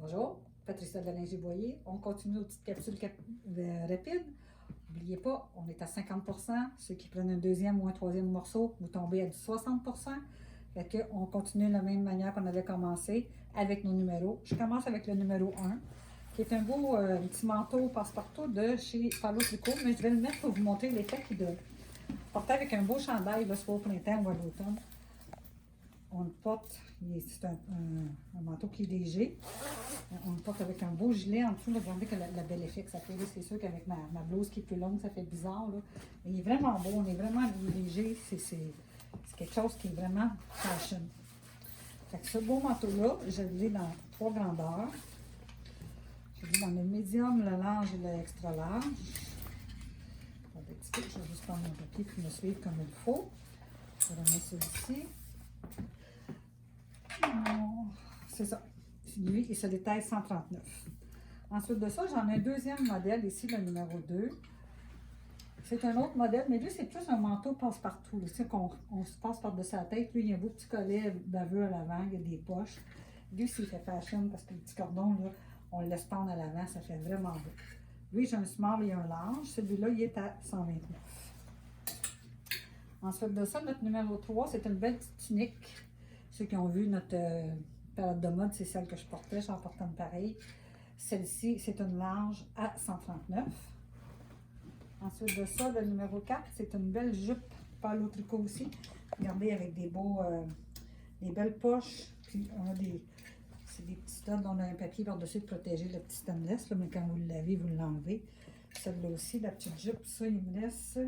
Bonjour, Patricia de Lingier-Boyer. On continue nos petites capsules rapides. N'oubliez pas, on est à 50%. Ceux qui prennent un deuxième ou un troisième morceau, vous tombez à du 60%. Fait qu'on continue de la même manière qu'on avait commencé avec nos numéros. Je commence avec le numéro 1, qui est un beau petit manteau passe-partout de chez Palo Tricot, mais je vais le mettre pour vous montrer l'effet qu'il donne. Porté avec un beau chandail, là, soit au printemps ou à l'automne. On le porte, c'est un manteau qui est léger. On le porte avec un beau gilet en dessous. Là, regardez que la belle effet que ça fait. C'est sûr qu'avec ma blouse qui est plus longue, ça fait bizarre. Là. Mais il est vraiment beau, on est vraiment léger. C'est quelque chose qui est vraiment fashion. Fait que ce beau manteau-là, je l'ai dans 3 grandeurs. Je l'ai dans le médium, le large et l'extra large. Attendez un petit peu, je vais juste prendre mon papier pour me suivre comme il faut. Je vais remettre celui-ci. C'est ça. Lui, il se détaille 139. Ensuite de ça, j'en ai un deuxième modèle ici, le numéro 2. C'est un autre modèle, mais lui, c'est plus un manteau passe-partout. Tu sais qu'on se passe par-dessus la tête. Lui, il y a un beau petit collet baveux à l'avant, il y a des poches. Lui, c'est fait fashion parce que le petit cordon, là, on le laisse pendre à l'avant, ça fait vraiment beau. Lui, j'ai un small et un large. Celui-là, il est à 129. Ensuite de ça, notre numéro 3, c'est une belle petite tunique. Ceux qui ont vu notre période de mode, c'est celle que je portais, j'en porte une pareille. Celle-ci, c'est une large à 139. Ensuite de ça, le numéro 4, c'est une belle jupe Palo Tricot aussi. Regardez, avec des belles poches. Puis on a c'est des petits studs, on a un papier par-dessus de protéger le petit stainless, là, mais quand vous le lavez, vous l'enlevez. Celle-là aussi, la petite jupe, ça, il me laisse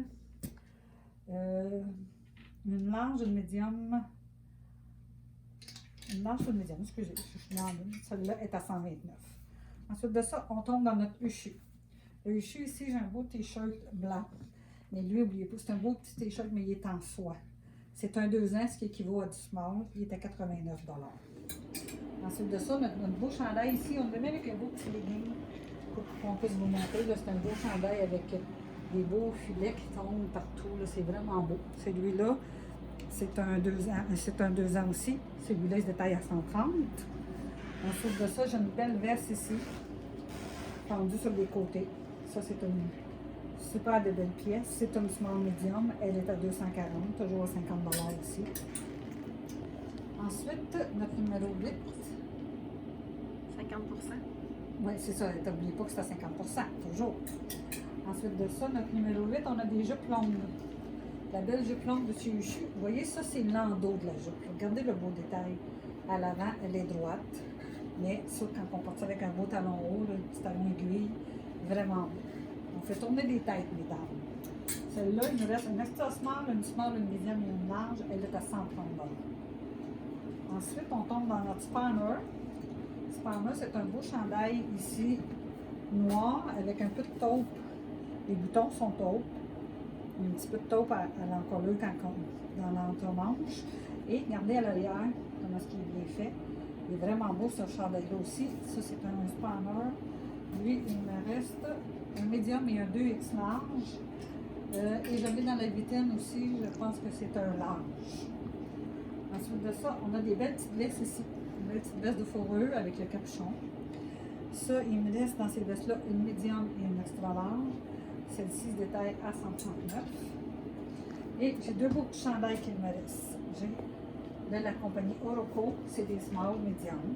une large, une médium. Une large ou une médium, excusez, je suis dans l'une. Celle-là est à 129. Ensuite de ça, on tombe dans notre Ushu. Le Ushu, ici, j'ai un beau t-shirt blanc. Mais lui, n'oubliez pas, c'est un beau petit t-shirt, mais il est en soie. C'est un 2 ans, ce qui équivaut à du small. Il est à 89 $. Ensuite de ça, notre beau chandail ici, on le met avec un beau petit legging pour qu'on puisse vous montrer. C'est un beau chandail avec des beaux filets qui tombent partout. C'est vraiment beau. Celui-là, c'est un 2 ans aussi. Celui-là, il se détaille à 130. Ensuite de ça, j'ai une belle veste ici, pendue sur les côtés. Ça, c'est une super de belle pièce. C'est une small medium. Elle est à 240, toujours à 50 $ ici. Ensuite, notre numéro 8. 50 %. Oui, c'est ça. N'oubliez pas que c'est à 50 %, toujours. Ensuite de ça, notre numéro 8, on a des jupes longues. La belle jupe longue de chez Ushu. Vous voyez, ça, c'est l'endos de la jupe. Regardez le beau détail. À l'avant, elle est droite. Mais ça, quand on porte ça avec un beau talon haut, là, le petit talon aiguille, vraiment beau. On fait tourner des têtes, mesdames. Celle-là, il nous reste une extra small, une small, une medium et une large. Elle est à 130 $. Ensuite, on tombe dans notre spanner. Spanner, c'est un beau chandail ici, noir, avec un peu de taupe. Les boutons sont taupes. Un petit peu de taupe à l'encolure dans l'entremanche. Et regardez à l'arrière comment est-ce qu'il est bien fait. Il est vraiment beau ce chandail-là aussi. Ça, c'est un spanner. Lui, il me reste un médium et un 2X large. Et j'avais dans la vitrine aussi, je pense que c'est un large. Ensuite de ça, on a des belles petites vestes ici. Une belle petite veste de fourrure avec le capuchon. Ça, il me laisse dans ces vestes-là une médium et une extra large. Celle-ci se détaille à 139. Et j'ai 2 beaux petits chandails qu'il me reste. J'ai de la compagnie Oroco, c'est des small medium.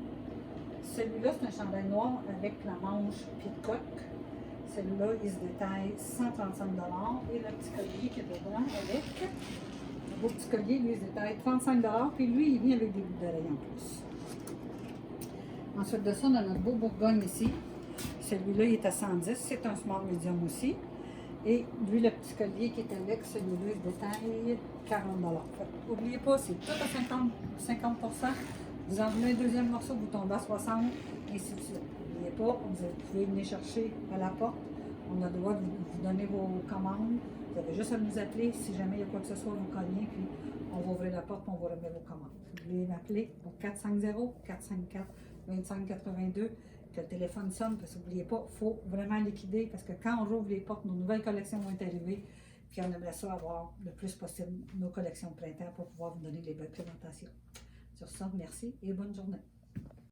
Celui-là, c'est un chandail noir avec la manche pied de coque. Celui-là, il se détaille 135 $. Et le petit collier qui est dedans avec le beau petit collier, lui, il se détaille 35 $. Puis lui, il vient avec des bouts d'oreilles en plus. Ensuite de ça, on a notre beau Bourgogne ici. Celui-là, il est à 110. C'est un small medium aussi. Et lui, le petit collier qui est avec, celui-là, il détaille 40 $. N'oubliez pas, c'est tout à 50 %. Vous en venez un deuxième morceau, vous tombez à 60 et ainsi de suite. N'oubliez pas, vous pouvez venir chercher à la porte. On a le droit de vous donner vos commandes. Vous avez juste à nous appeler. Si jamais il y a quoi que ce soit, vous cognez, puis on va ouvrir la porte et on va remettre vos commandes. Vous pouvez m'appeler au 450-454-2582. Que le téléphone sonne, parce que n'oubliez pas, il faut vraiment liquider, parce que quand on rouvre les portes, nos nouvelles collections vont être arrivées, puis on aimerait ça avoir le plus possible nos collections de printemps pour pouvoir vous donner les belles présentations. Sur ça, merci et bonne journée.